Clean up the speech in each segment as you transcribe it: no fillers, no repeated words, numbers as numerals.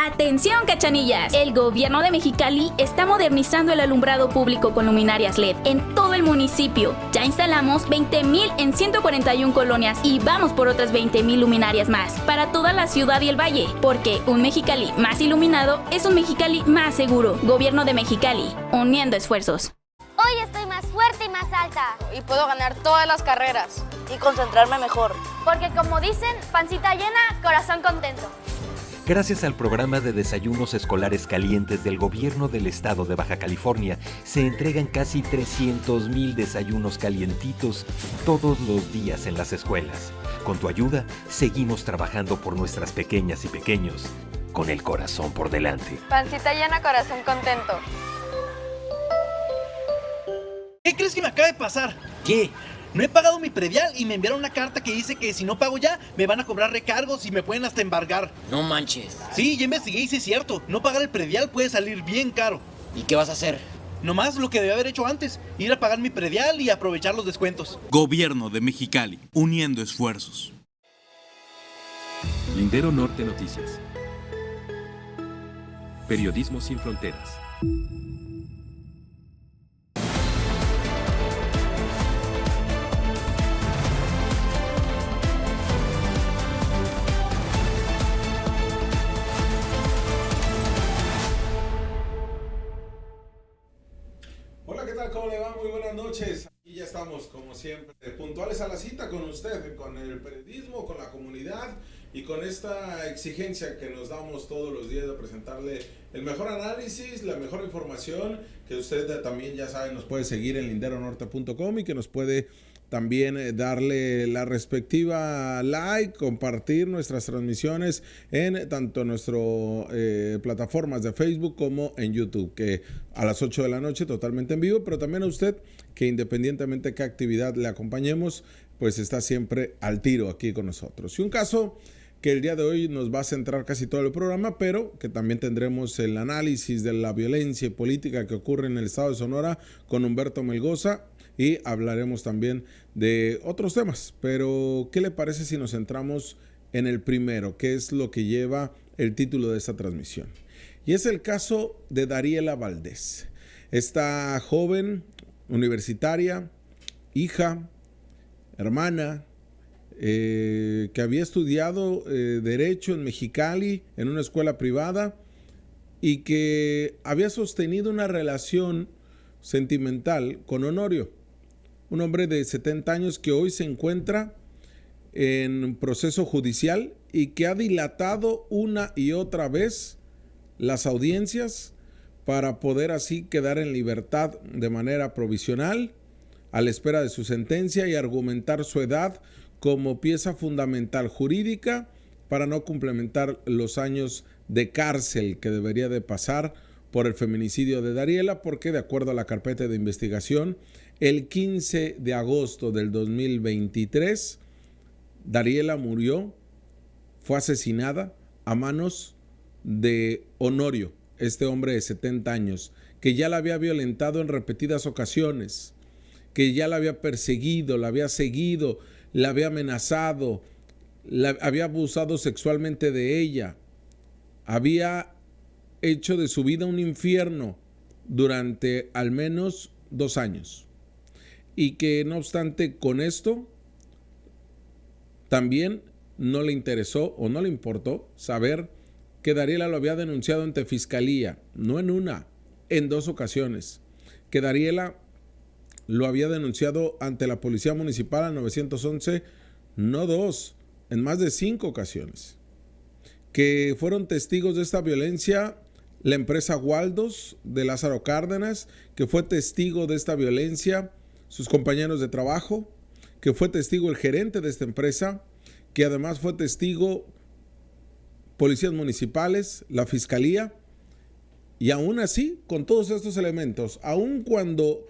Atención, cachanillas. El gobierno de Mexicali está modernizando el alumbrado público con luminarias LED en todo el municipio. Ya instalamos 20,000 en 141 colonias y vamos por otras 20,000 luminarias más para toda la ciudad y el valle, porque un Mexicali más iluminado es un Mexicali más seguro. Gobierno de Mexicali, uniendo esfuerzos. Hoy estoy más fuerte y más alta. Y puedo ganar todas las carreras. Y concentrarme mejor. Porque como dicen, pancita llena, corazón contento. Gracias al programa de desayunos escolares calientes del gobierno del estado de Baja California, se entregan casi 300,000 desayunos calientitos todos los días en las escuelas. Con tu ayuda, seguimos trabajando por nuestras pequeñas y pequeños, con el corazón por delante. Pancita llena, corazón contento. ¿Qué crees que me acaba de pasar? ¿Qué? No he pagado mi predial y me enviaron una carta que dice que si no pago ya, me van a cobrar recargos y me pueden hasta embargar. No manches. Sí, ya investigué y sí es cierto. No pagar el predial puede salir bien caro. ¿Y qué vas a hacer? Nomás lo que debía haber hecho antes, ir a pagar mi predial y aprovechar los descuentos. Gobierno de Mexicali, uniendo esfuerzos. Lindero Norte Noticias. Periodismo sin fronteras. Hola, ¿qué tal? ¿Cómo le va? Muy buenas noches. Aquí ya estamos, como siempre, puntuales a la cita con usted, con el periodismo, con la comunidad y con esta exigencia que nos damos todos los días de presentarle el mejor análisis, la mejor información, que usted también ya sabe, nos puede seguir en linderonorte.com y que nos puede también darle la respectiva like, compartir nuestras transmisiones en tanto nuestras plataformas de Facebook como en YouTube, que a las 8 de la noche totalmente en vivo, pero también a usted que independientemente de qué actividad le acompañemos, pues está siempre al tiro aquí con nosotros. Y un caso que el día de hoy nos va a centrar casi todo el programa, pero que también tendremos el análisis de la violencia política que ocurre en el estado de Sonora con Humberto Melgoza. Y hablaremos también de otros temas, pero ¿qué le parece si nos centramos en el primero, que es lo que lleva el título de esta transmisión? Y es el caso de Dariela Valdés, esta joven universitaria, hija, hermana, que había estudiado Derecho en Mexicali, en una escuela privada, y que había sostenido una relación sentimental con Honorio, un hombre de 70 años que hoy se encuentra en proceso judicial y que ha dilatado una y otra vez las audiencias para poder así quedar en libertad de manera provisional a la espera de su sentencia y argumentar su edad como pieza fundamental jurídica para no complementar los años de cárcel que debería de pasar por el feminicidio de Dariela, porque de acuerdo a la carpeta de investigación, el 15 de agosto del 2023, Dariela murió, fue asesinada a manos de Honorio, este hombre de 70 años, que ya la había violentado en repetidas ocasiones, que ya la había perseguido, la había seguido, la había amenazado, la había abusado sexualmente de ella, había hecho de su vida un infierno durante al menos 2 años. Y que no obstante con esto, también no le interesó o no le importó saber que Dariela lo había denunciado ante Fiscalía, no en una, en 2 ocasiones. Que Dariela lo había denunciado ante la Policía Municipal al 911, no 2, en más de 5 ocasiones. Que fueron testigos de esta violencia la empresa Waldos de Lázaro Cárdenas, que fue testigo de esta violencia sus compañeros de trabajo, que fue testigo el gerente de esta empresa, que además fue testigo policías municipales, la fiscalía, y aún así, con todos estos elementos, aun cuando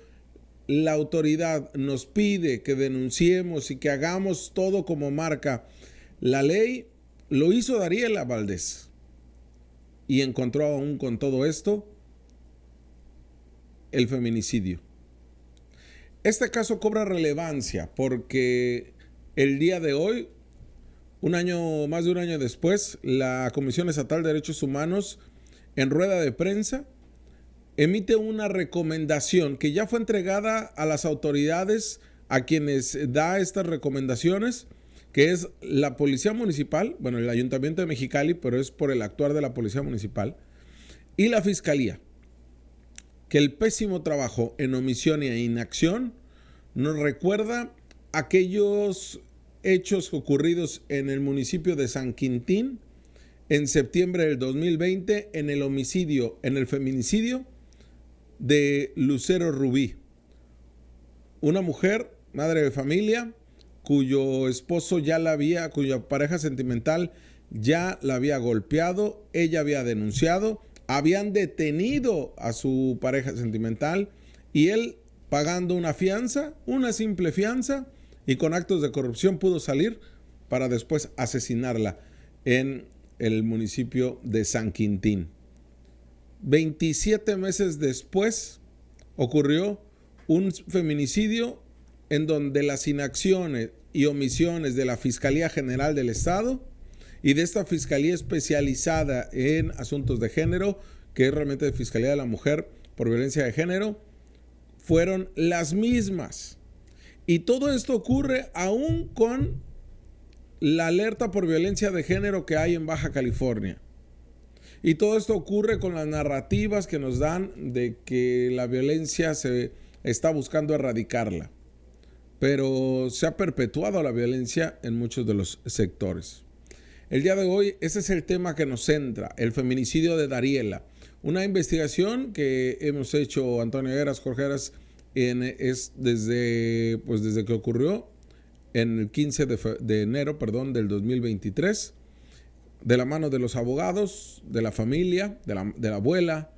la autoridad nos pide que denunciemos y que hagamos todo como marca la ley, lo hizo Dariela Valdés y encontró aún con todo esto el feminicidio. Este caso cobra relevancia porque el día de hoy más de un año después, la Comisión Estatal de Derechos Humanos, en rueda de prensa, emite una recomendación que ya fue entregada a las autoridades a quienes da estas recomendaciones, que es la Policía Municipal, bueno, el Ayuntamiento de Mexicali, pero es por el actuar de la Policía Municipal, y la Fiscalía, que el pésimo trabajo en omisión e inacción nos recuerda aquellos hechos ocurridos en el municipio de San Quintín en septiembre del 2020 en el feminicidio de Lucero Rubí, una mujer, madre de familia, cuyo esposo cuya pareja sentimental ya la había golpeado, ella había denunciado, habían detenido a su pareja sentimental y él, pagando una fianza, una simple fianza, y con actos de corrupción pudo salir para después asesinarla en el municipio de San Quintín. 27 meses después ocurrió un feminicidio en donde las inacciones y omisiones de la Fiscalía General del Estado y de esta Fiscalía especializada en asuntos de género, que es realmente Fiscalía de la Mujer por Violencia de Género, fueron las mismas. Y todo esto ocurre aún con la alerta por violencia de género que hay en Baja California. Y todo esto ocurre con las narrativas que nos dan de que la violencia se está buscando erradicarla. Pero se ha perpetuado la violencia en muchos de los sectores. El día de hoy, ese es el tema que nos centra, el feminicidio de Dariela. Una investigación que hemos hecho Antonio Heras, Jorge Heras, desde que ocurrió en el 15 de enero del 2023, de la mano de los abogados, de la familia, de la abuela,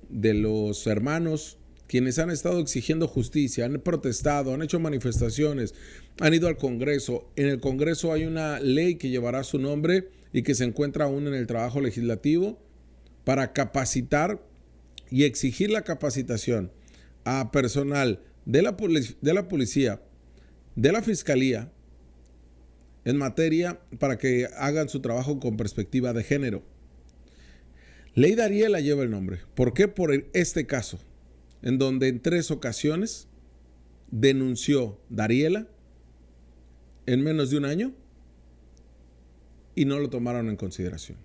de los hermanos, quienes han estado exigiendo justicia, han protestado, han hecho manifestaciones, han ido al Congreso. En el Congreso hay una ley que llevará su nombre y que se encuentra aún en el trabajo legislativo para capacitar y exigir la capacitación a personal de la policía, de la Fiscalía, en materia para que hagan su trabajo con perspectiva de género. Ley Dariela lleva el nombre. ¿Por qué? Por este caso, en donde en 3 ocasiones denunció Dariela en menos de un año y no lo tomaron en consideración.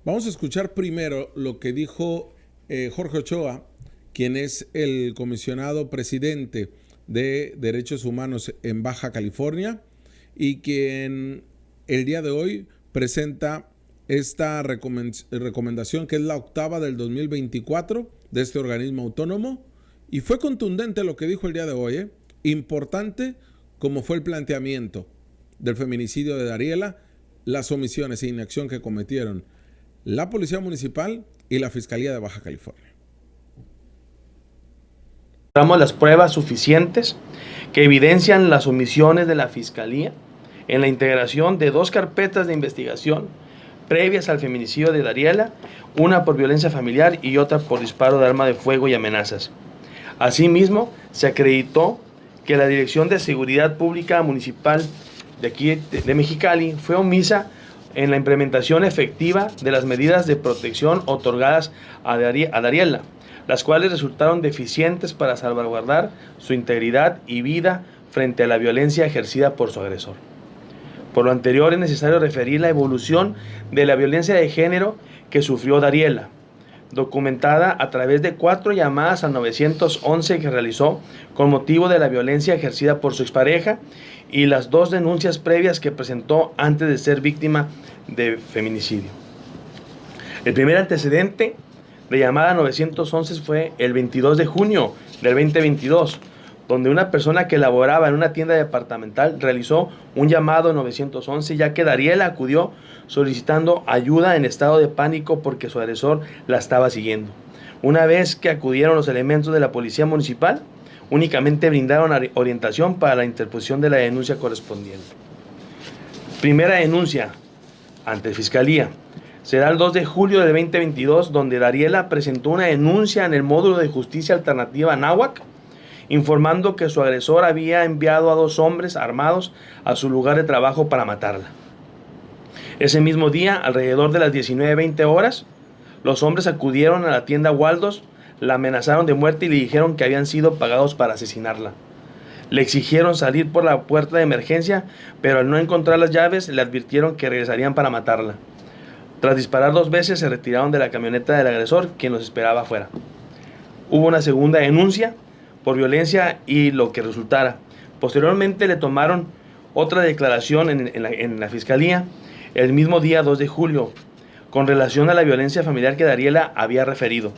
Vamos a escuchar primero lo que dijo Jorge Ochoa, quien es el comisionado presidente de Derechos Humanos en Baja California y quien el día de hoy presenta esta recomendación, que es la 8ª del 2024 de este organismo autónomo, y fue contundente lo que dijo el día de hoy, importante como fue el planteamiento del feminicidio de Dariela, las omisiones e inacción que cometieron la Policía Municipal y la Fiscalía de Baja California. Damos las pruebas suficientes que evidencian las omisiones de la Fiscalía en la integración de 2 carpetas de investigación previas al feminicidio de Dariela, una por violencia familiar y otra por disparo de arma de fuego y amenazas. Asimismo, se acreditó que la Dirección de Seguridad Pública Municipal de aquí de Mexicali fue omisa en la implementación efectiva de las medidas de protección otorgadas a Dariela, las cuales resultaron deficientes para salvaguardar su integridad y vida frente a la violencia ejercida por su agresor. Por lo anterior, es necesario referir la evolución de la violencia de género que sufrió Dariela, documentada a través de 4 llamadas al 911 que realizó con motivo de la violencia ejercida por su expareja y las 2 denuncias previas que presentó antes de ser víctima de feminicidio. El primer antecedente de llamada 911 fue el 22 de junio del 2022, donde una persona que laboraba en una tienda departamental realizó un llamado 911, ya que Dariela acudió solicitando ayuda en estado de pánico porque su agresor la estaba siguiendo. Una vez que acudieron los elementos de la Policía Municipal, únicamente brindaron orientación para la interposición de la denuncia correspondiente. Primera denuncia ante Fiscalía. Será el 2 de julio del 2022, donde Dariela presentó una denuncia en el módulo de justicia alternativa Anáhuac, informando que su agresor había enviado a 2 hombres armados a su lugar de trabajo para matarla. Ese mismo día, alrededor de las 19:20 horas, los hombres acudieron a la tienda Waldos, la amenazaron de muerte y le dijeron que habían sido pagados para asesinarla. Le exigieron salir por la puerta de emergencia, pero al no encontrar las llaves, le advirtieron que regresarían para matarla. Tras disparar 2 veces, se retiraron de la camioneta del agresor, quien los esperaba afuera. Hubo una segunda denuncia por violencia y lo que resultara. Posteriormente le tomaron otra declaración en la fiscalía el mismo día 2 de julio, con relación a la violencia familiar que Dariela había referido.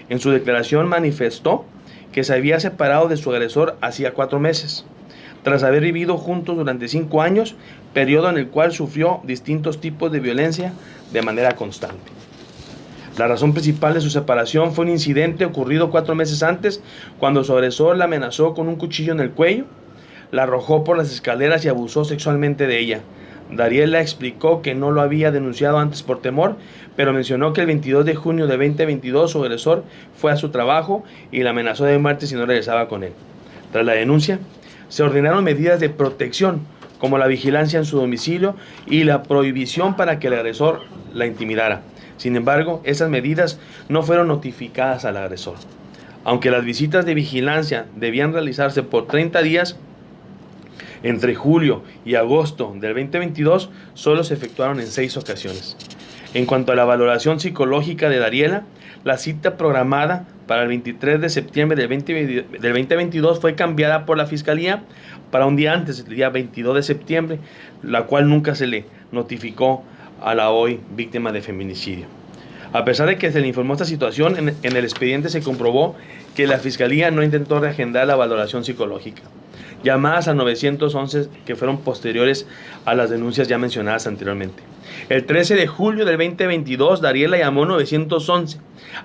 En su declaración manifestó que se había separado de su agresor hacía 4 meses, tras haber vivido juntos durante 5 años, periodo en el cual sufrió distintos tipos de violencia de manera constante. La razón principal de su separación fue un incidente ocurrido 4 meses antes, cuando su agresor la amenazó con un cuchillo en el cuello, la arrojó por las escaleras y abusó sexualmente de ella. Dariela explicó que no lo había denunciado antes por temor, pero mencionó que el 22 de junio de 2022 su agresor fue a su trabajo y la amenazó de muerte si no regresaba con él. Tras la denuncia, se ordenaron medidas de protección, como la vigilancia en su domicilio y la prohibición para que el agresor la intimidara. Sin embargo, esas medidas no fueron notificadas al agresor. Aunque las visitas de vigilancia debían realizarse por 30 días, entre julio y agosto del 2022 solo se efectuaron en 6 ocasiones. En cuanto a la valoración psicológica de Dariela, la cita programada para el 23 de septiembre del 2022 fue cambiada por la Fiscalía para un día antes, el día 22 de septiembre, la cual nunca se le notificó a la hoy víctima de feminicidio. A pesar de que se le informó esta situación, en el expediente se comprobó que la Fiscalía no intentó reagendar la valoración psicológica. Llamadas a 911 que fueron posteriores a las denuncias ya mencionadas anteriormente. El 13 de julio del 2022, Dariela llamó 911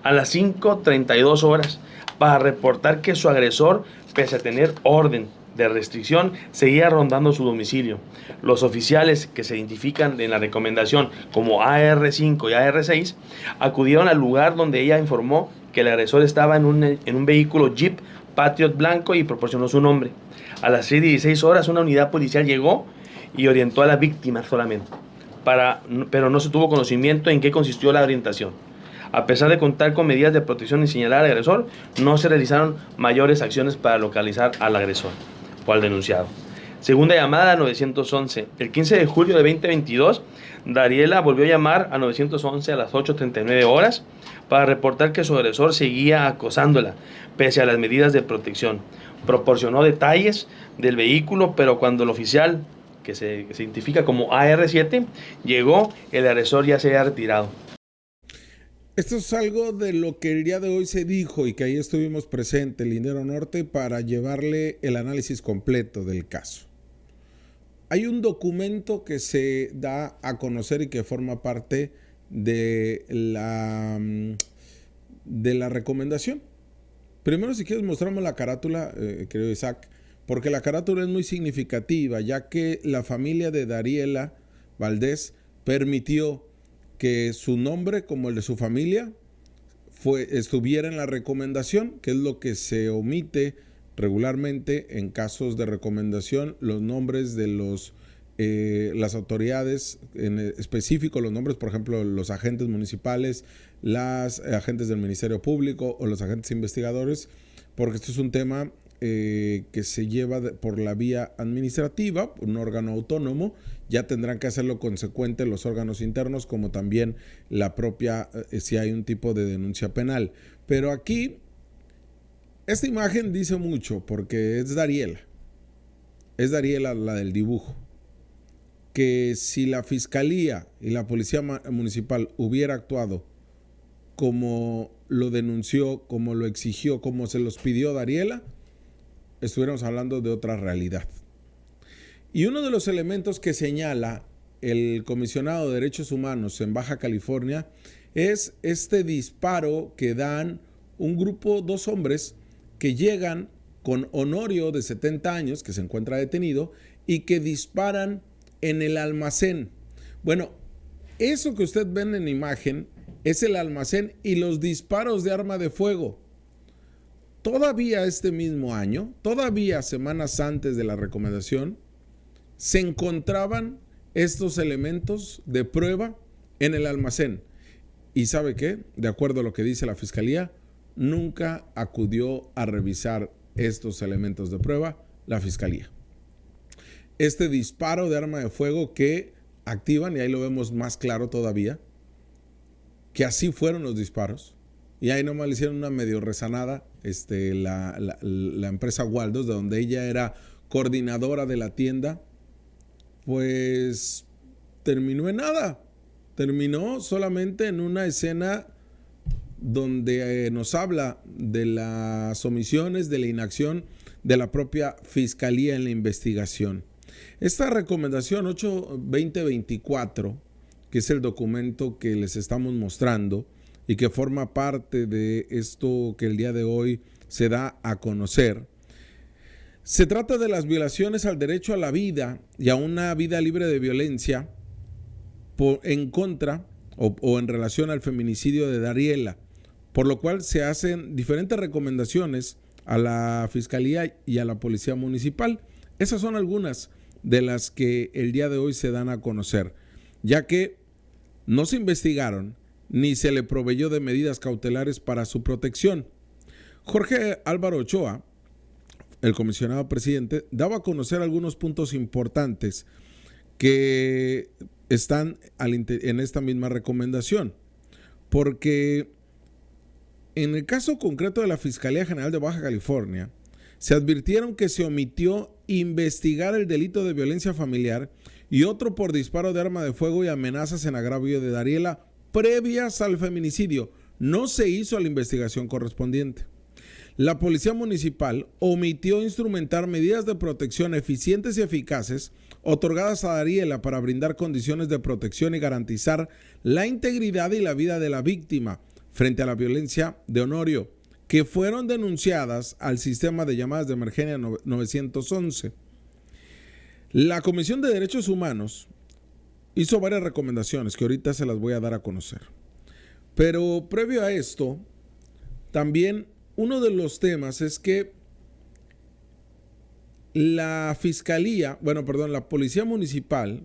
a las 5:32 horas para reportar que su agresor, pese a tener orden de restricción, seguía rondando su domicilio. Los oficiales, que se identifican en la recomendación como AR5 y AR6, acudieron al lugar donde ella informó que el agresor estaba en un vehículo Jeep Patriot blanco y proporcionó su nombre. A las 6:16 horas una unidad policial llegó y orientó a la víctima solamente, pero no se tuvo conocimiento en qué consistió la orientación. A pesar de contar con medidas de protección y señalar al agresor, no se realizaron mayores acciones para localizar al agresor o al denunciado. Segunda llamada a 911. El 15 de julio de 2022, Dariela volvió a llamar a 911 a las 8:39 horas para reportar que su agresor seguía acosándola, pese a las medidas de protección. Proporcionó detalles del vehículo, pero cuando el oficial, que se identifica como AR7, llegó, el agresor ya se había retirado. Esto es algo de lo que el día de hoy se dijo y que ahí estuvimos presentes, Lindero Norte, para llevarle el análisis completo del caso. Hay un documento que se da a conocer y que forma parte de la recomendación. Primero, si quieres, mostramos la carátula, querido Isaac, porque la carátula es muy significativa, ya que la familia de Dariela Valdés permitió que su nombre, como el de su familia, estuviera en la recomendación, que es lo que se omite regularmente en casos de recomendación, los nombres de las autoridades, en específico los nombres, por ejemplo, los agentes municipales, las agentes del Ministerio Público o los agentes investigadores, porque esto es un tema que se lleva por la vía administrativa, un órgano autónomo. Ya tendrán que hacerlo consecuente los órganos internos, como también la propia, si hay un tipo de denuncia penal. Pero aquí, esta imagen dice mucho, porque es Dariela la del dibujo. Que si la Fiscalía y la Policía Municipal hubiera actuado como lo denunció, como lo exigió, como se los pidió Dariela, estuviéramos hablando de otra realidad. Y uno de los elementos que señala el comisionado de Derechos Humanos en Baja California es este disparo que dan un grupo, 2 hombres, que llegan con Honorio de 70 años, que se encuentra detenido, y que disparan en el almacén. Bueno, eso que usted ven en imagen es el almacén y los disparos de arma de fuego. todavía este mismo año, todavía semanas antes de la recomendación, se encontraban estos elementos de prueba en el almacén. ¿Y sabe qué? De acuerdo a lo que dice la Fiscalía, nunca acudió a revisar estos elementos de prueba la Fiscalía. Este disparo de arma de fuego que activan, y ahí lo vemos más claro todavía, que así fueron los disparos, y ahí nomás le hicieron una medio rezanada la empresa Waldos, de donde ella era coordinadora de la tienda, pues terminó en nada. Terminó solamente en una escena donde nos habla de las omisiones, de la inacción de la propia Fiscalía en la investigación. Esta recomendación 8-2024, que es el documento que les estamos mostrando y que forma parte de esto que el día de hoy se da a conocer, se trata de las violaciones al derecho a la vida y a una vida libre de violencia en contra o en relación al feminicidio de Dariela, por lo cual se hacen diferentes recomendaciones a la Fiscalía y a la Policía Municipal. Esas son algunas de las que el día de hoy se dan a conocer, ya que no se investigaron ni se le proveyó de medidas cautelares para su protección. Jorge Álvaro Ochoa, el comisionado presidente, daba a conocer algunos puntos importantes que están en esta misma recomendación, porque en el caso concreto de la Fiscalía General de Baja California, se advirtieron que se omitió investigar el delito de violencia familiar y otro por disparo de arma de fuego y amenazas en agravio de Dariela previas al feminicidio. No se hizo la investigación correspondiente. La Policía Municipal omitió instrumentar medidas de protección eficientes y eficaces otorgadas a Dariela para brindar condiciones de protección y garantizar la integridad y la vida de la víctima frente a la violencia de Honorio, que fueron denunciadas al sistema de llamadas de emergencia 911. La Comisión de Derechos Humanos hizo varias recomendaciones que ahorita se las voy a dar a conocer. Pero previo a esto, también uno de los temas es que la Fiscalía, la Policía Municipal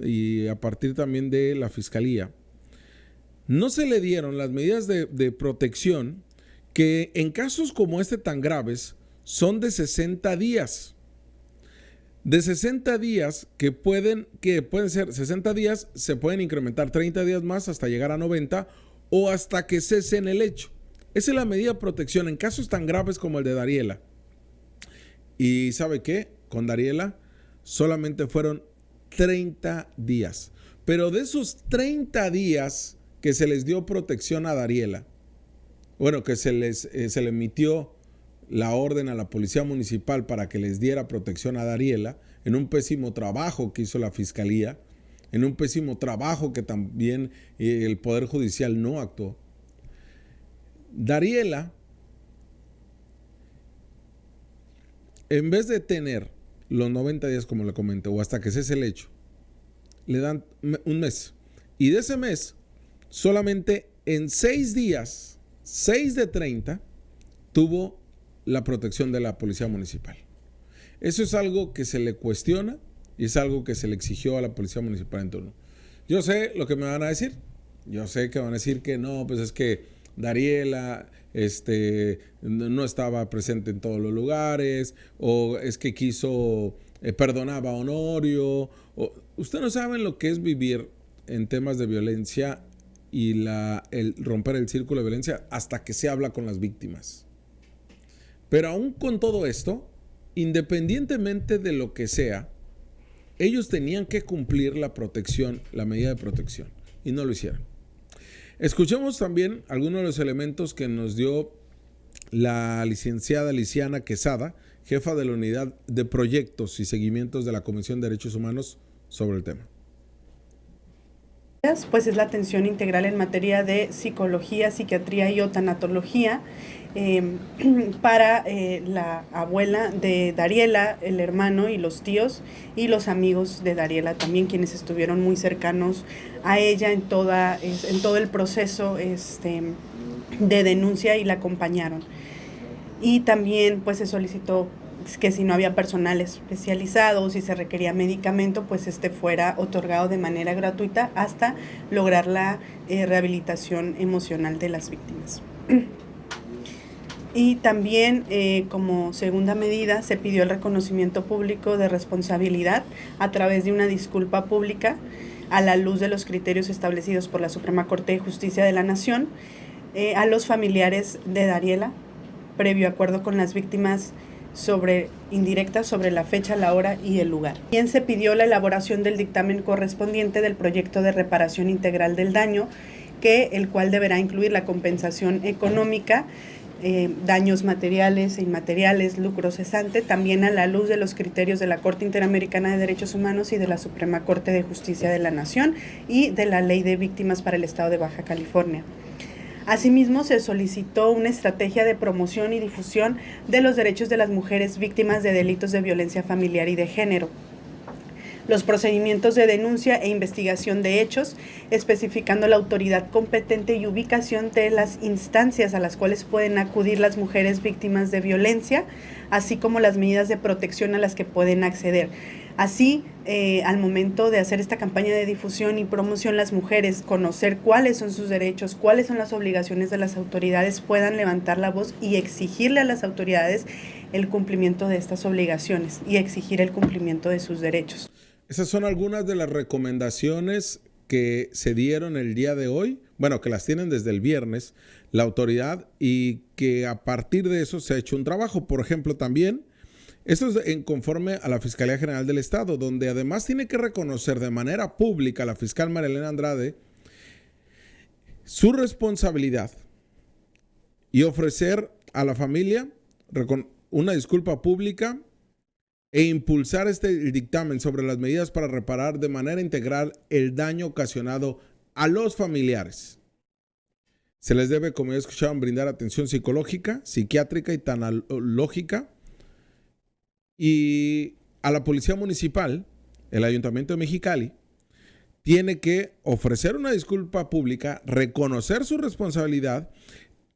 y a partir también de la Fiscalía, no se le dieron las medidas de protección que en casos como este tan graves son de 60 días. De 60 días que pueden ser 60 días, se pueden incrementar 30 días más hasta llegar a 90 o hasta que cesen el hecho. Esa es la medida de protección en casos tan graves como el de Dariela. Y ¿sabe qué? Con Dariela solamente fueron 30 días. Pero de esos 30 días que se les dio protección a Dariela, que se le emitió la orden a la Policía Municipal para que les diera protección a Dariela, en un pésimo trabajo que hizo la Fiscalía, en un pésimo trabajo que también el Poder Judicial no actuó. Dariela, en vez de tener los 90 días, como le comenté, o hasta que cese el hecho, le dan un mes. Y de ese mes, solamente en 6 días, 6 de 30, tuvo la protección de la Policía Municipal. Eso es algo que se le cuestiona y es algo que se le exigió a la Policía Municipal en turno. Yo sé lo que me van a decir. Yo sé que van a decir que no, pues es que Dariela no estaba presente en todos los lugares, o es que perdonaba a Honorio. Ustedes no saben lo que es vivir en temas de violencia y el romper el círculo de violencia hasta que se habla con las víctimas. Pero aún con todo esto, independientemente de lo que sea, ellos tenían que cumplir la medida de protección, y no lo hicieron. Escuchemos también algunos de los elementos que nos dio la licenciada Lisiana Quesada, jefa de la Unidad de Proyectos y Seguimientos de la Comisión de Derechos Humanos, sobre el tema. Pues es la atención integral en materia de psicología, psiquiatría y tanatología para la abuela de Dariela, el hermano y los tíos y los amigos de Dariela también, quienes estuvieron muy cercanos a ella en todo el proceso de denuncia y la acompañaron. y también pues se solicitó que si no había personal especializado o si se requería medicamento, pues fuera otorgado de manera gratuita hasta lograr la rehabilitación emocional de las víctimas. Y también como segunda medida se pidió el reconocimiento público de responsabilidad a través de una disculpa pública a la luz de los criterios establecidos por la Suprema Corte de Justicia de la Nación a los familiares de Dariela, previo acuerdo con las víctimas indirectas sobre la fecha, la hora y el lugar. También se pidió la elaboración del dictamen correspondiente del proyecto de reparación integral del daño, el cual deberá incluir la compensación económica, daños materiales e inmateriales, lucro cesante, también a la luz de los criterios de la Corte Interamericana de Derechos Humanos y de la Suprema Corte de Justicia de la Nación y de la Ley de Víctimas para el Estado de Baja California. Asimismo, se solicitó una estrategia de promoción y difusión de los derechos de las mujeres víctimas de delitos de violencia familiar y de género, los procedimientos de denuncia e investigación de hechos, especificando la autoridad competente y ubicación de las instancias a las cuales pueden acudir las mujeres víctimas de violencia, así como las medidas de protección a las que pueden acceder. Así, al momento de hacer esta campaña de difusión y promoción, las mujeres conocer cuáles son sus derechos, cuáles son las obligaciones de las autoridades, puedan levantar la voz y exigirle a las autoridades el cumplimiento de estas obligaciones y exigir el cumplimiento de sus derechos. Esas son algunas de las recomendaciones que se dieron el día de hoy, bueno, que las tienen desde el viernes la autoridad y que a partir de eso se ha hecho un trabajo. Por ejemplo, también, esto es en conforme a la Fiscalía General del Estado, donde además tiene que reconocer de manera pública la fiscal María Elena Andrade su responsabilidad y ofrecer a la familia una disculpa pública e impulsar el dictamen sobre las medidas para reparar de manera integral el daño ocasionado a los familiares. Se les debe, como ya escucharon, brindar atención psicológica, psiquiátrica y tanatológica. Y a la Policía Municipal, el Ayuntamiento de Mexicali, tiene que ofrecer una disculpa pública, reconocer su responsabilidad,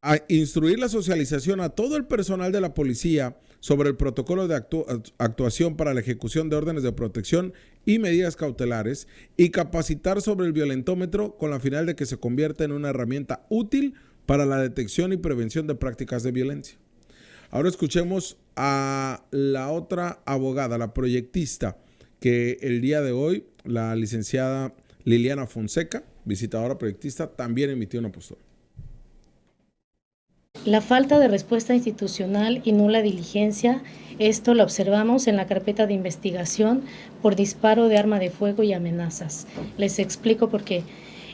a instruir la socialización a todo el personal de la policía sobre el protocolo de actuación para la ejecución de órdenes de protección y medidas cautelares y capacitar sobre el violentómetro con la finalidad de que se convierta en una herramienta útil para la detección y prevención de prácticas de violencia. Ahora escuchemos a la otra abogada, la proyectista, que el día de hoy, la licenciada Liliana Fonseca, visitadora proyectista, también emitió una postura. La falta de respuesta institucional y nula diligencia, esto lo observamos en la carpeta de investigación por disparo de arma de fuego y amenazas. Les explico por qué.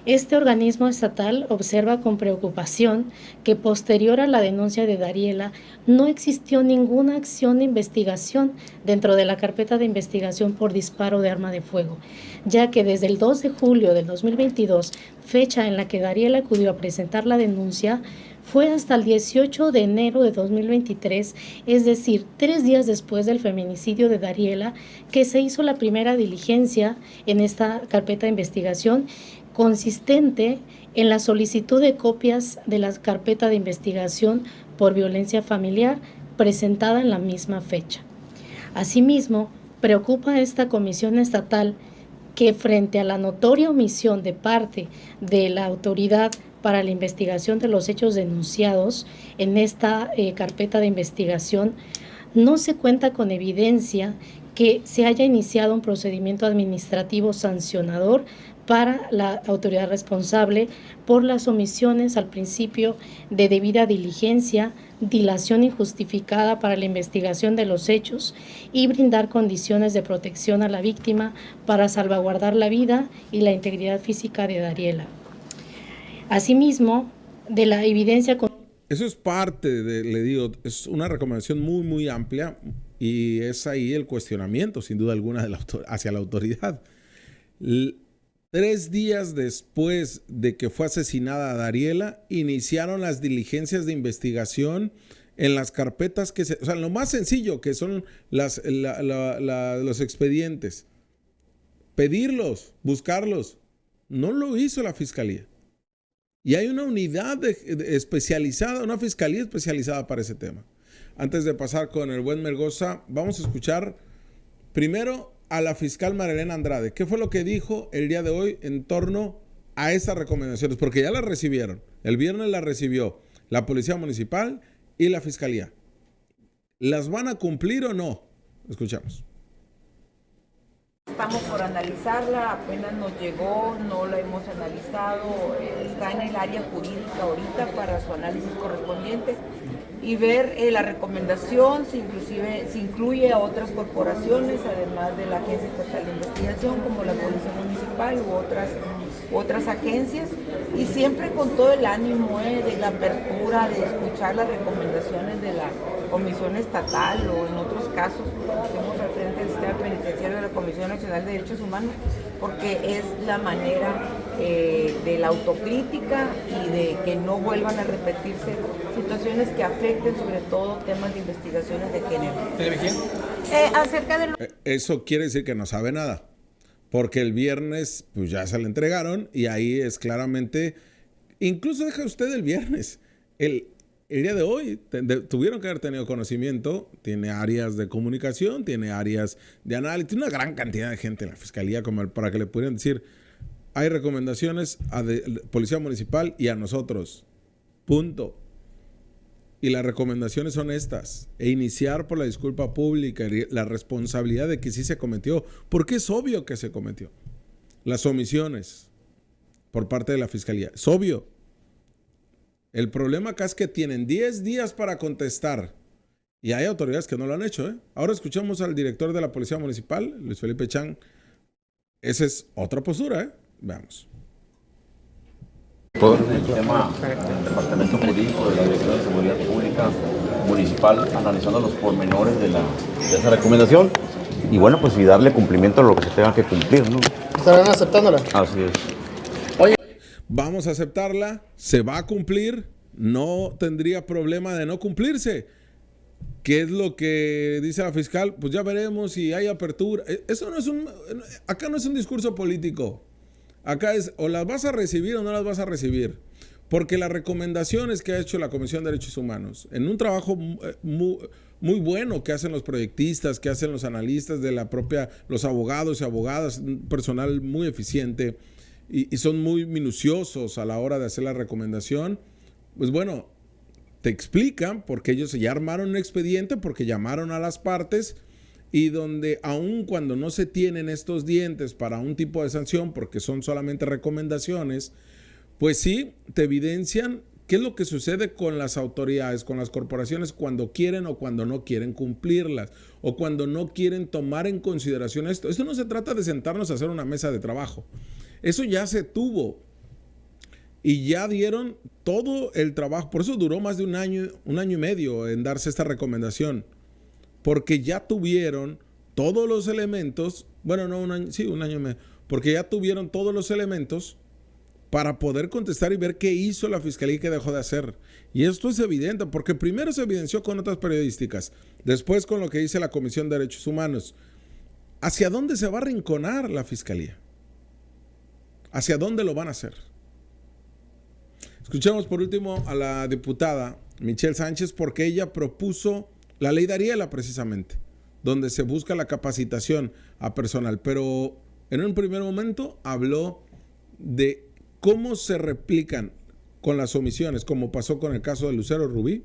Este organismo estatal observa con preocupación que posterior a la denuncia de Dariela no existió ninguna acción de investigación dentro de la carpeta de investigación por disparo de arma de fuego, ya que desde el 2 de julio del 2022, fecha en la que Dariela acudió a presentar la denuncia, fue hasta el 18 de enero de 2023, es decir, 3 días después del feminicidio de Dariela, que se hizo la primera diligencia en esta carpeta de investigación, consistente en la solicitud de copias de la carpeta de investigación por violencia familiar presentada en la misma fecha. Asimismo, preocupa a esta comisión estatal que frente a la notoria omisión de parte de la autoridad para la investigación de los hechos denunciados en esta carpeta de investigación, no se cuenta con evidencia que se haya iniciado un procedimiento administrativo sancionador para la autoridad responsable por las omisiones al principio de debida diligencia, dilación injustificada para la investigación de los hechos y brindar condiciones de protección a la víctima para salvaguardar la vida y la integridad física de Dariela. Asimismo, de la evidencia... Eso es parte le digo, es una recomendación muy, muy amplia y es ahí el cuestionamiento, sin duda alguna, hacia la autoridad. 3 días después de que fue asesinada Dariela, iniciaron las diligencias de investigación en las carpetas o sea, lo más sencillo que son los expedientes. Pedirlos, buscarlos. No lo hizo la fiscalía. Y hay una unidad especializada, una fiscalía especializada para ese tema. Antes de pasar con el buen Melgoza, vamos a escuchar primero a la fiscal Marilena Andrade. ¿Qué fue lo que dijo el día de hoy en torno a estas recomendaciones? Porque ya las recibieron. El viernes las recibió la Policía Municipal y la Fiscalía. ¿Las van a cumplir o no? Escuchamos. Estamos por analizarla, apenas nos llegó, no la hemos analizado, está en el área jurídica ahorita para su análisis correspondiente y ver la recomendación, si incluye a otras corporaciones, además de la Agencia Estatal de Investigación, como la Policía Municipal u otras agencias, y siempre con todo el ánimo de la apertura, de escuchar las recomendaciones de la Comisión Estatal o en otros casos, estamos al frente del sistema penitenciario de la Comisión Nacional de Derechos Humanos, porque es la manera de la autocrítica y de que no vuelvan a repetirse situaciones que afecten sobre todo temas de investigaciones de género. Acerca de Eso quiere decir que no sabe nada, porque el viernes pues ya se le entregaron y ahí es claramente, incluso deja usted el viernes, el día de hoy tuvieron que haber tenido conocimiento, tiene áreas de comunicación, tiene áreas de análisis, tiene una gran cantidad de gente en la Fiscalía como para que le pudieran decir, hay recomendaciones a Policía Municipal y a nosotros, punto. Y las recomendaciones son estas, e iniciar por la disculpa pública y la responsabilidad de que sí se cometió, porque es obvio que se cometió. Las omisiones por parte de la Fiscalía, es obvio. El problema acá es que tienen 10 días para contestar y hay autoridades que no lo han hecho, ¿eh? Ahora escuchamos al director de la Policía Municipal, Luis Felipe Chang. Esa es otra postura, ¿eh? Veamos. Todo el tema del Departamento Jurídico de la Dirección de Seguridad Pública Municipal, analizando los pormenores de esa recomendación y bueno, pues y darle cumplimiento a lo que se tenga que cumplir, ¿no? ¿Estarán aceptándola? Así es. Oye, vamos a aceptarla, se va a cumplir, no tendría problema de no cumplirse. ¿Qué es lo que dice la fiscal? Pues ya veremos si hay apertura. Eso no es acá no es un discurso político. Acá es o las vas a recibir o no las vas a recibir. Porque las recomendaciones que ha hecho la Comisión de Derechos Humanos, en un trabajo muy bueno que hacen los proyectistas, que hacen los analistas de la propia, los abogados y abogadas, un personal muy eficiente y son muy minuciosos a la hora de hacer la recomendación, pues bueno, te explican porque ellos ya armaron un expediente, porque llamaron a las partes y donde aun cuando no se tienen estos dientes para un tipo de sanción, porque son solamente recomendaciones, pues sí, te evidencian qué es lo que sucede con las autoridades, con las corporaciones cuando quieren o cuando no quieren cumplirlas o cuando no quieren tomar en consideración esto. Esto no se trata de sentarnos a hacer una mesa de trabajo. Eso ya se tuvo y ya dieron todo el trabajo. Por eso duró más de un año y medio en darse esta recomendación. Porque ya tuvieron todos los elementos, bueno, no un año, sí, un año y medio, porque ya tuvieron todos los elementos para poder contestar y ver qué hizo la Fiscalía y qué dejó de hacer. Y esto es evidente, porque primero se evidenció con notas periodísticas, después con lo que dice la Comisión de Derechos Humanos. ¿Hacia dónde se va a arrinconar la Fiscalía? ¿Hacia dónde lo van a hacer? Escuchemos por último a la diputada Michelle Sánchez, porque ella propuso la ley Dariela precisamente, donde se busca la capacitación a personal, pero en un primer momento habló de cómo se replican con las omisiones, como pasó con el caso de Lucero Rubí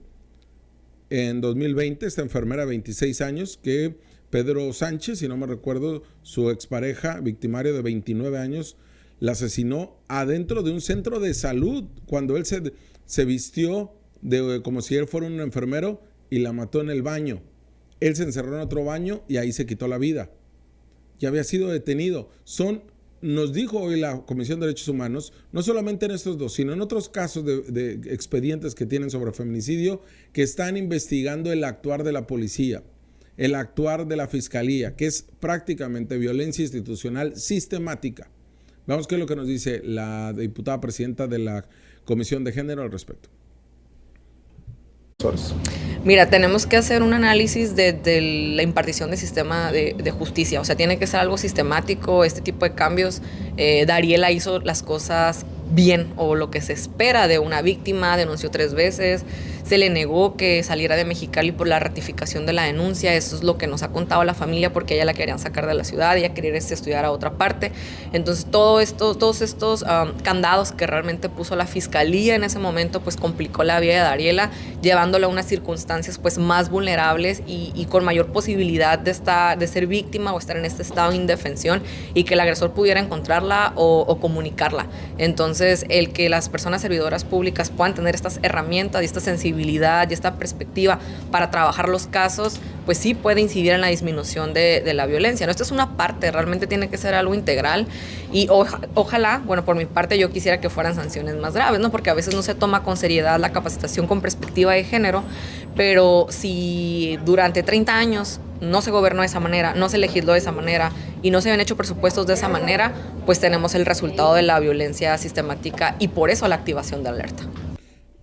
en 2020, esta enfermera de 26 años que Pedro Sánchez, si no me recuerdo, su expareja, victimario de 29 años, la asesinó adentro de un centro de salud cuando él se vistió como si él fuera un enfermero y la mató en el baño. Él se encerró en otro baño y ahí se quitó la vida. Ya había sido detenido. Nos dijo hoy la Comisión de Derechos Humanos, no solamente en estos dos, sino en otros casos de expedientes que tienen sobre feminicidio, que están investigando el actuar de la policía, el actuar de la Fiscalía, que es prácticamente violencia institucional sistemática. Veamos qué es lo que nos dice la diputada presidenta de la Comisión de Género al respecto. Mira, tenemos que hacer un análisis de la impartición del sistema de justicia, o sea, tiene que ser algo sistemático, este tipo de cambios. Dariela hizo las cosas bien, o lo que se espera de una víctima, denunció 3 veces, se le negó que saliera de Mexicali por la ratificación de la denuncia. Eso es lo que nos ha contado la familia, porque ella la querían sacar de la ciudad, ella quería estudiar a otra parte. Entonces todos estos candados que realmente puso la fiscalía en ese momento, pues complicó la vida de Dariela, llevándola a unas circunstancias pues más vulnerables y con mayor posibilidad de ser víctima o estar en este estado de indefensión, y que el agresor pudiera encontrarla o comunicarla. Entonces, el que las personas servidoras públicas puedan tener estas herramientas y esta sensibilidad y esta perspectiva para trabajar los casos, pues sí puede incidir en la disminución de la violencia, ¿no? Esto es una parte, realmente tiene que ser algo integral, y ojalá, bueno, por mi parte yo quisiera que fueran sanciones más graves, ¿no? Porque a veces no se toma con seriedad la capacitación con perspectiva de género, pero si durante 30 años no se gobernó de esa manera, no se legisló de esa manera y no se habían hecho presupuestos de esa manera, pues tenemos el resultado de la violencia sistemática, y por eso la activación de alerta.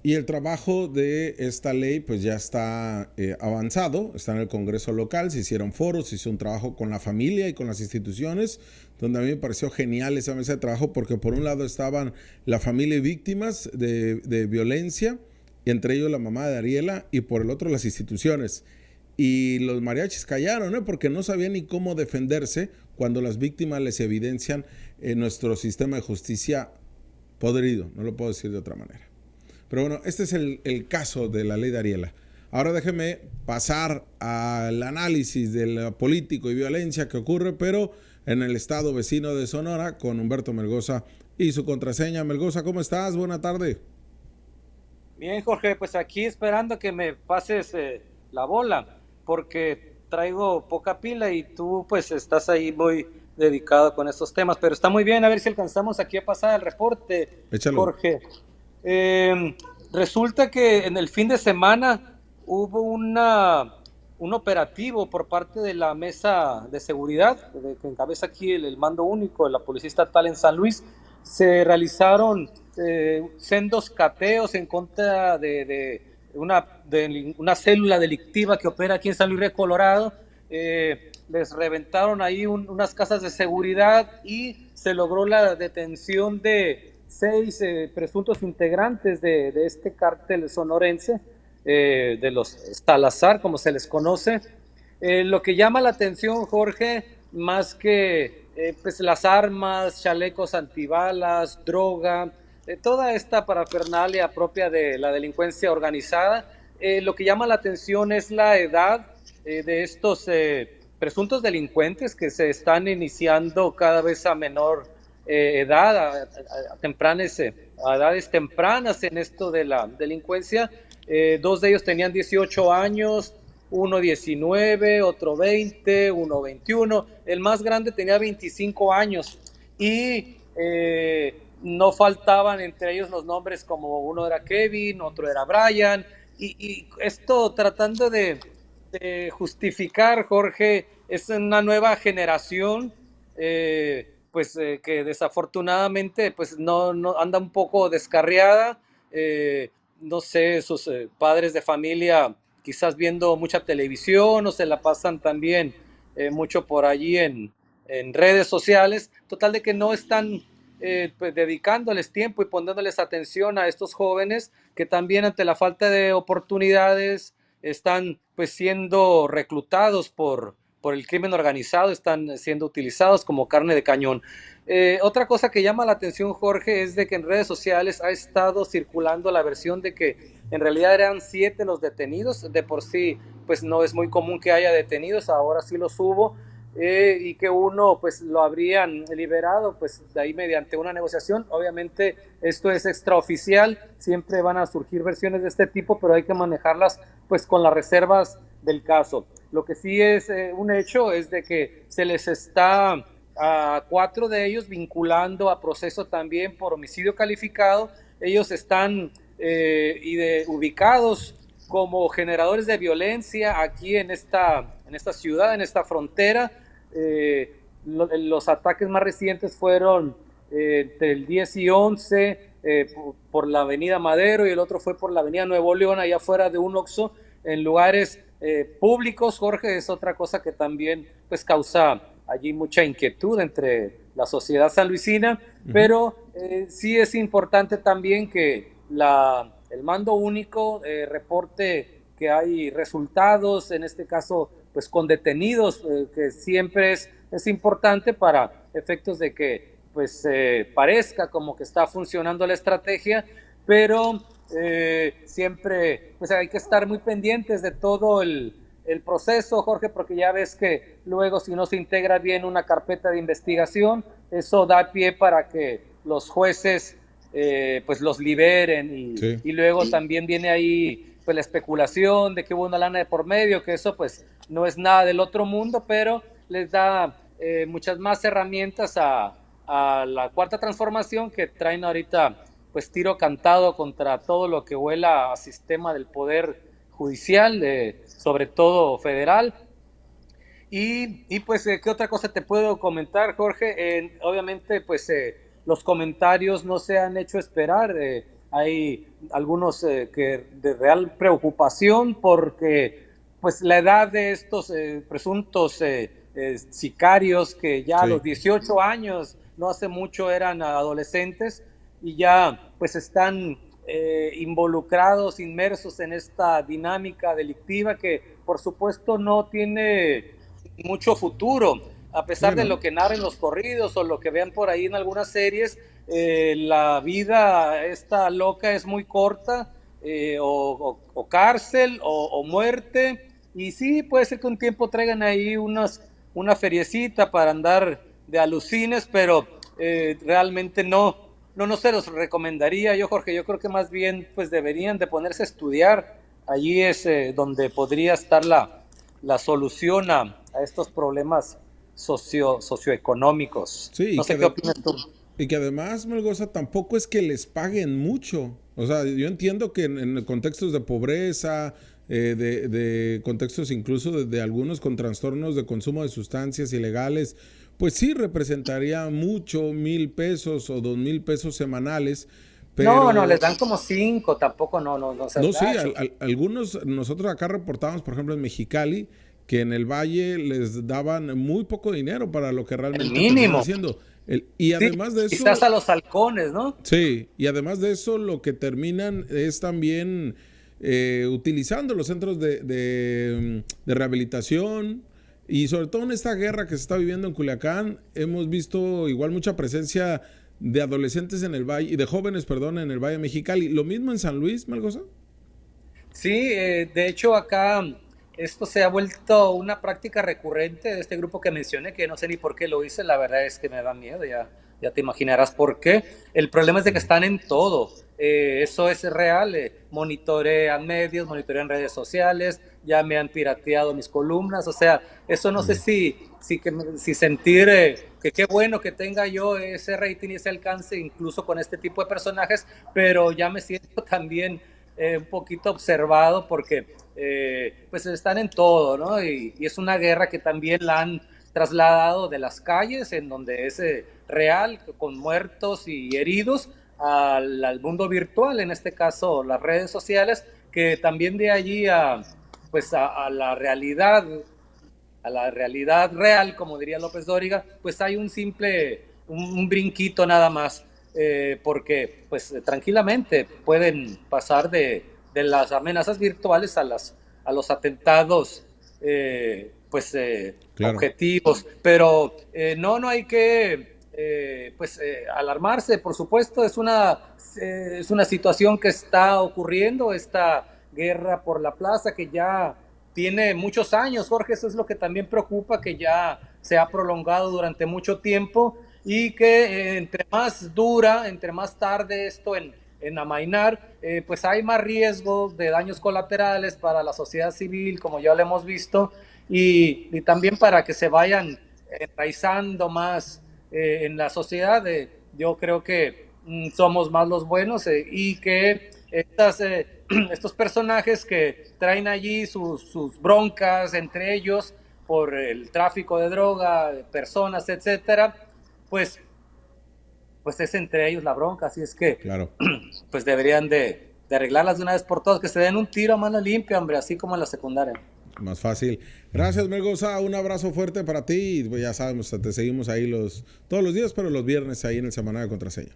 Y el trabajo de esta ley pues ya está avanzado, está en el Congreso local, se hicieron foros, se hizo un trabajo con la familia y con las instituciones, donde a mí me pareció genial esa mesa de trabajo, porque por un lado estaban la familia y víctimas de violencia, y entre ellos la mamá de Dariela, y por el otro las instituciones. Y los mariachis callaron, ¿no? Porque no sabían ni cómo defenderse cuando las víctimas les evidencian nuestro sistema de justicia podrido, no lo puedo decir de otra manera. Pero bueno, este es el caso de la ley Dariela. Ahora déjeme pasar al análisis del político y violencia que ocurre, pero en el estado vecino de Sonora, con Humberto Melgoza y su contraseña. Melgoza, ¿cómo estás? Buena tarde. Bien, Jorge, pues aquí esperando que me pases la bola, porque traigo poca pila y tú pues estás ahí muy dedicado con estos temas, pero está muy bien, a ver si alcanzamos aquí a pasar el reporte. Échalo. Jorge. Resulta que en el fin de semana hubo un operativo por parte de la mesa de seguridad, que encabeza aquí el mando único de la Policía Estatal en San Luis. Se realizaron sendos cateos en contra de una célula delictiva que opera aquí en San Luis Río Colorado. Les reventaron ahí unas casas de seguridad y se logró la detención de 6 presuntos integrantes de este cártel sonorense, de los Salazar, como se les conoce. Lo que llama la atención, Jorge, más que pues las armas, chalecos antibalas, droga, toda esta parafernalia propia de la delincuencia organizada, lo que llama la atención es la edad de estos presuntos delincuentes, que se están iniciando cada vez a menor edad, a edades tempranas en esto de la delincuencia. 2 de ellos tenían 18 años, uno 19, otro 20, uno 21, el más grande tenía 25 años, y no faltaban entre ellos los nombres, como uno era Kevin, otro era Brian, y esto tratando de justificar, Jorge, es una nueva generación que desafortunadamente pues no anda un poco descarriada. No sé, sus padres de familia quizás viendo mucha televisión, o se la pasan también mucho por allí en redes sociales, total de que no están pues dedicándoles tiempo y poniéndoles atención a estos jóvenes que también, ante la falta de oportunidades, están pues siendo reclutados por el crimen organizado, están siendo utilizados como carne de cañón. Otra cosa que llama la atención, Jorge, es de que en redes sociales ha estado circulando la versión de que en realidad eran 7 los detenidos. De por sí pues no es muy común que haya detenidos, ahora sí los hubo, y que uno pues lo habrían liberado pues de ahí mediante una negociación. Obviamente esto es extraoficial, siempre van a surgir versiones de este tipo, pero hay que manejarlas pues con las reservas del caso. Lo que sí es un hecho es de que se les está a 4 de ellos vinculando a proceso también por homicidio calificado. Ellos están ubicados como generadores de violencia aquí en esta ciudad, en esta frontera. Los ataques más recientes fueron entre el 10 y 11 por la avenida Madero, y el otro fue por la avenida Nuevo León, allá afuera de un Oxxo, en lugares públicos. Jorge, es otra cosa que también pues causa allí mucha inquietud entre la sociedad sanluisina, pero sí es importante también que el mando único reporte que hay resultados, en este caso pues con detenidos, que siempre es importante para efectos de que pues parezca como que está funcionando la estrategia, pero siempre pues hay que estar muy pendientes de todo el proceso, Jorge, porque ya ves que luego si no se integra bien una carpeta de investigación, eso da pie para que los jueces pues los liberen y luego también viene ahí pues la especulación de que hubo una lana de por medio, que eso pues no es nada del otro mundo, pero les da muchas más herramientas a la Cuarta Transformación, que traen ahorita pues tiro cantado contra todo lo que huela a sistema del poder judicial, sobre todo federal. Y pues, ¿qué otra cosa te puedo comentar, Jorge? Obviamente, pues, los comentarios no se han hecho esperar. Hay algunos que de real preocupación porque, pues, la edad de estos presuntos sicarios que ya a los 18 años, no hace mucho, eran adolescentes y ya, pues, están involucrados, inmersos en esta dinámica delictiva que, por supuesto, no tiene mucho futuro, a pesar de lo que narren los corridos o lo que vean por ahí en algunas series. La vida esta loca es muy corta, o cárcel o muerte, y sí, puede ser que un tiempo traigan ahí una feriecita para andar de alucines, pero realmente no se los recomendaría yo, Jorge. Yo creo que más bien pues deberían de ponerse a estudiar. Allí es donde podría estar la solución a estos problemas socioeconómicos. Sí, no sé qué opinas tú. Y que además, Melgoza, tampoco es que les paguen mucho. O sea, yo entiendo que en contextos de pobreza, de contextos incluso de algunos con trastornos de consumo de sustancias ilegales, pues sí representaría mucho, 1,000 pesos o 2,000 pesos semanales. Pero... No, les dan como 5, tampoco no. Sí, algunos, nosotros acá reportábamos, por ejemplo, en Mexicali, que en el Valle les daban muy poco dinero para lo que realmente están haciendo. Y además de eso... Quizás a los halcones, ¿no? Sí, y además de eso, lo que terminan es también utilizando los centros de rehabilitación. Y sobre todo en esta guerra que se está viviendo en Culiacán, hemos visto igual mucha presencia de adolescentes en el Valle, de jóvenes, perdón, en el Valle Mexicali. ¿Lo mismo en San Luis, Melgoza? Sí, de hecho acá esto se ha vuelto una práctica recurrente de este grupo que mencioné, que no sé ni por qué lo hice, la verdad es que me da miedo, ya te imaginarás por qué. El problema es de que están en todo, eso es real, monitorean medios, monitorean redes sociales, ya me han pirateado mis columnas, o sea, eso no sé si sentir que qué bueno que tenga yo ese rating y ese alcance incluso con este tipo de personajes, pero ya me siento también un poquito observado porque pues están en todo, ¿no? Y es una guerra que también la han trasladado de las calles, en donde es real, con muertos y heridos, al mundo virtual, en este caso las redes sociales, que también de allí a la realidad real, como diría López Dóriga, pues hay un brinquito nada más, porque pues tranquilamente pueden pasar de las amenazas virtuales a los atentados claro, objetivos, pero no hay que alarmarse. Por supuesto, es una situación que está ocurriendo, esta guerra por la plaza que ya tiene muchos años, Jorge. Eso es lo que también preocupa, que ya se ha prolongado durante mucho tiempo y que entre más dura, entre más tarde esto en amainar, pues hay más riesgo de daños colaterales para la sociedad civil, como ya lo hemos visto, y también para que se vayan enraizando más en la sociedad. Yo creo que somos más los buenos y que estos personajes que traen allí sus broncas entre ellos por el tráfico de droga, de personas, etcétera, pues es entre ellos la bronca, así es que claro, pues deberían de arreglarlas de una vez por todas, que se den un tiro a mano limpia, hombre, así como en la secundaria. Más fácil. Gracias, Melgoza, un abrazo fuerte para ti, y ya sabemos, te seguimos ahí todos los días, pero los viernes ahí en el Semanario de Contraseña.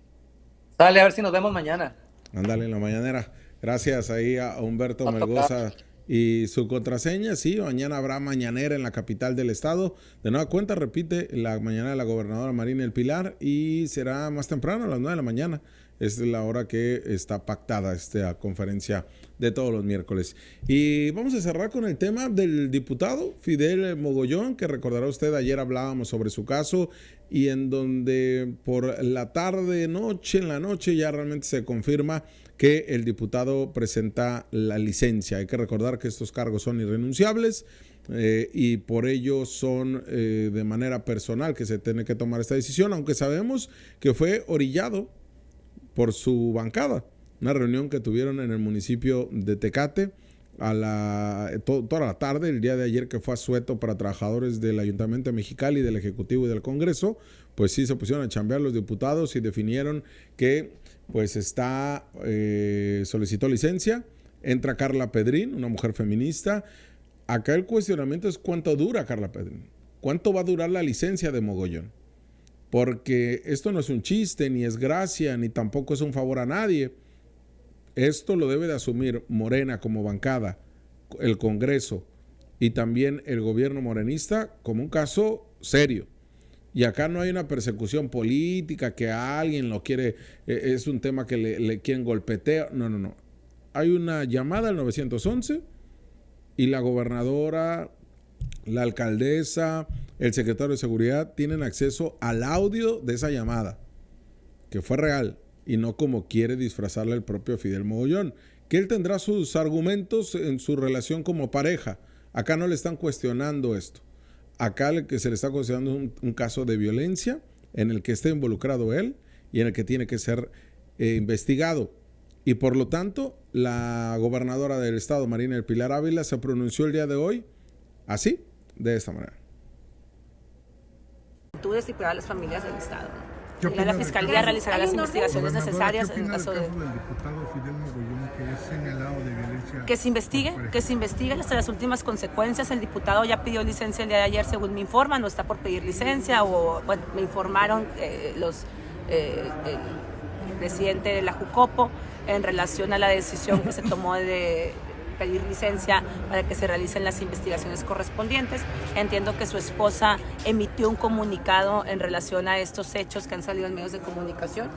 Dale, a ver si nos vemos mañana. Ándale, en la mañanera. Gracias ahí a Humberto Melgoza y su contraseña. Sí, mañana habrá mañanera en la capital del estado. De nueva cuenta, repite, la mañana de la gobernadora Marina El Pilar y será más temprano, a las 9 de la mañana. Es la hora que está pactada esta conferencia de todos los miércoles. Y vamos a cerrar con el tema del diputado Fidel Mogollón, que recordará usted, ayer hablábamos sobre su caso y en donde por la tarde, en la noche ya realmente se confirma que el diputado presenta la licencia. Hay que recordar que estos cargos son irrenunciables y por ello son de manera personal que se tiene que tomar esta decisión, aunque sabemos que fue orillado por su bancada. Una reunión que tuvieron en el municipio de Tecate toda la tarde, el día de ayer, que fue asueto para trabajadores del Ayuntamiento de Mexicali, del Ejecutivo y del Congreso, pues sí se pusieron a chambear los diputados y definieron que pues solicitó licencia. Entra Carla Pedrín, una mujer feminista. Acá el cuestionamiento es cuánto dura Carla Pedrín, cuánto va a durar la licencia de Mogollón. Porque esto no es un chiste, ni es gracia, ni tampoco es un favor a nadie. Esto lo debe de asumir Morena como bancada, el Congreso y también el gobierno morenista como un caso serio. Y acá no hay una persecución política que a alguien lo quiere, es un tema que le quieren golpetear. No. Hay una llamada al 911 y la gobernadora, la alcaldesa, el secretario de Seguridad tienen acceso al audio de esa llamada, que fue real y no como quiere disfrazarle el propio Fidel Mogollón, que él tendrá sus argumentos en su relación como pareja. Acá no le están cuestionando esto. Acá lo que se le está cuestionando es un caso de violencia en el que está involucrado él y en el que tiene que ser investigado. Y por lo tanto, la gobernadora del estado, Marina El Pilar Ávila, se pronunció el día de hoy así, de esta manera. Y para las familias del Estado. La Fiscalía realizará las investigaciones necesarias en el caso del diputado Fidel Mogollón, que es señalado de violencia. Que se investigue hasta las últimas consecuencias. El diputado ya pidió licencia el día de ayer, según me informan, no está por pedir licencia, o bueno, me informaron el presidente de la Jucopo en relación a la decisión que se tomó de pedir licencia para que se realicen las investigaciones correspondientes. Entiendo que su esposa emitió un comunicado en relación a estos hechos que han salido en medios de comunicación.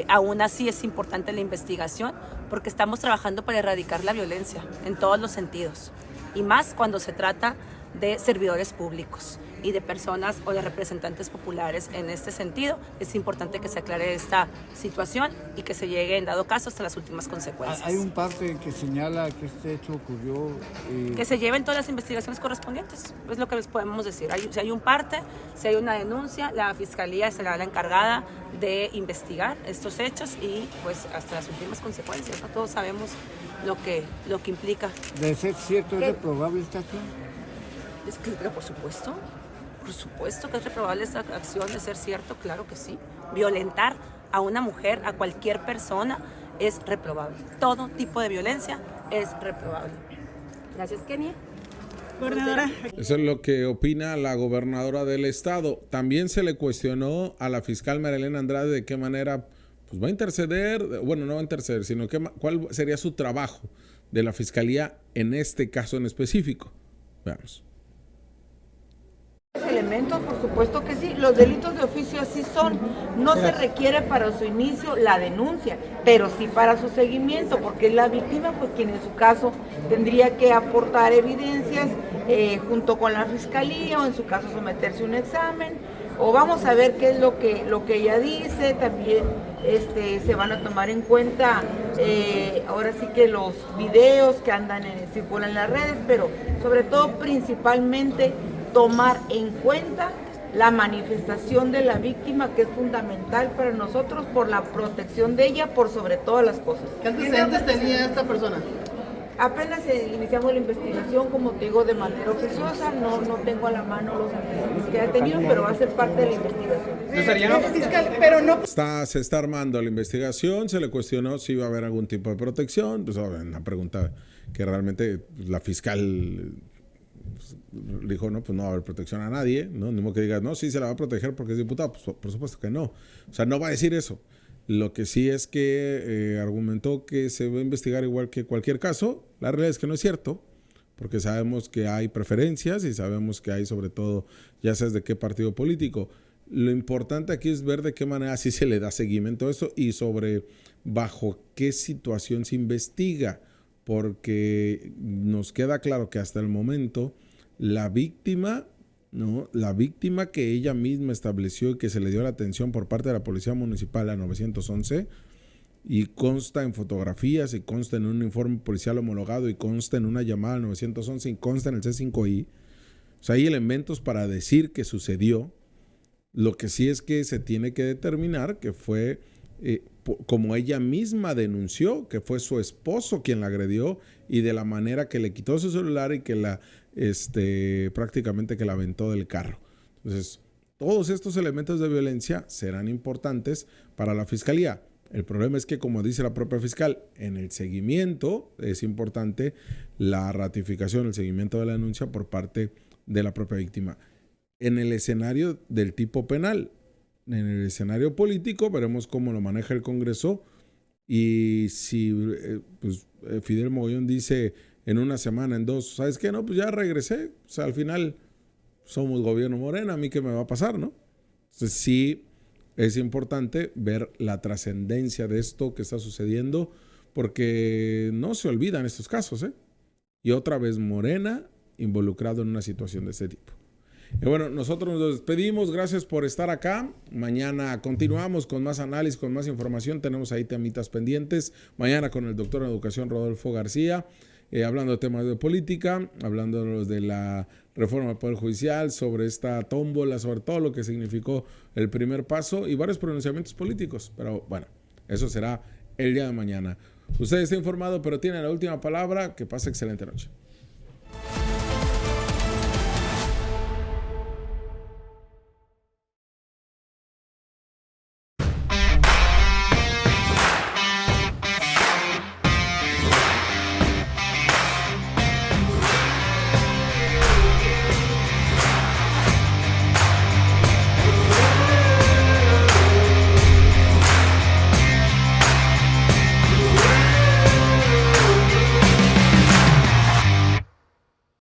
Aún así es importante la investigación porque estamos trabajando para erradicar la violencia en todos los sentidos y más cuando se trata de servidores públicos y de personas o de representantes populares. En este sentido, es importante que se aclare esta situación y que se llegue, en dado caso, hasta las últimas consecuencias. Hay un parte que señala que este hecho ocurrió... Que se lleven todas las investigaciones correspondientes, es lo que les podemos decir. Si hay un parte, si hay una denuncia, la Fiscalía será la encargada de investigar estos hechos y pues hasta las últimas consecuencias. ¿No? Todos sabemos lo que implica. ¿De ser cierto, es reprobable esta acción? Pero por supuesto que es reprobable esta acción, de ser cierto, claro que sí. Violentar a una mujer, a cualquier persona, es reprobable. Todo tipo de violencia es reprobable. Gracias, Kenia. Gobernadora. Eso es lo que opina la gobernadora del estado. También se le cuestionó a la fiscal María Elena Andrade de qué manera pues, va a interceder, bueno, no va a interceder, sino cuál sería su trabajo de la fiscalía en este caso en específico. Veamos. Elementos, por supuesto que sí, los delitos de oficio así son, no se requiere para su inicio la denuncia, pero sí para su seguimiento, porque es la víctima pues quien en su caso tendría que aportar evidencias junto con la fiscalía o en su caso someterse a un examen, o vamos a ver qué es lo que ella dice. También se van a tomar en cuenta ahora sí que los videos que circulan en las redes, pero sobre todo principalmente tomar en cuenta la manifestación de la víctima, que es fundamental para nosotros por la protección de ella, por sobre todas las cosas. ¿Qué antecedentes tenía esta persona? Apenas iniciamos la investigación, como te digo, de manera oficiosa, no tengo a la mano los antecedentes que ha tenido, pero va a ser parte de la investigación. Fiscal, pero no... Se está armando la investigación, se le cuestionó si iba a haber algún tipo de protección, pues una pregunta que realmente la fiscal... dijo, no, pues no va a haber protección a nadie, ¿no? Ni modo que diga, no, sí se la va a proteger porque es diputado, pues por supuesto que no. O sea, no va a decir eso. Lo que sí es que argumentó que se va a investigar igual que cualquier caso. La realidad es que no es cierto, porque sabemos que hay preferencias y sabemos que hay, sobre todo, ya sabes de qué partido político. Lo importante aquí es ver de qué manera sí se le da seguimiento a eso y sobre bajo qué situación se investiga, porque nos queda claro que hasta el momento la víctima, ¿no? La víctima que ella misma estableció y que se le dio la atención por parte de la Policía Municipal a 911 y consta en fotografías y consta en un informe policial homologado y consta en una llamada al 911 y consta en el C5I. O sea, hay elementos para decir que sucedió. Lo que sí es que se tiene que determinar que fue, como ella misma denunció, que fue su esposo quien la agredió y de la manera que le quitó su celular y que la prácticamente que la aventó del carro. Entonces, todos estos elementos de violencia serán importantes para la fiscalía. El problema es que, como dice la propia fiscal, en el seguimiento es importante la ratificación, el seguimiento de la denuncia por parte de la propia víctima. En el escenario del tipo penal, en el escenario político, veremos cómo lo maneja el Congreso y si Fidel Mogollón dice en una semana, en dos, ¿sabes qué? No, pues ya regresé. O sea, al final somos gobierno Morena, ¿a mí qué me va a pasar, no? Entonces sí es importante ver la trascendencia de esto que está sucediendo, porque no se olvidan estos casos, ¿eh? Y otra vez Morena involucrado en una situación de este tipo. Y bueno, nosotros nos despedimos, gracias por estar acá. Mañana continuamos con más análisis, con más información. Tenemos ahí temitas pendientes. Mañana con el doctor en educación Rodolfo García, hablando de temas de política, hablando de la reforma del Poder Judicial, sobre esta tómbola, sobre todo lo que significó el primer paso y varios pronunciamientos políticos. Pero bueno, eso será el día de mañana. Usted está informado, pero tiene la última palabra. Que pase excelente noche.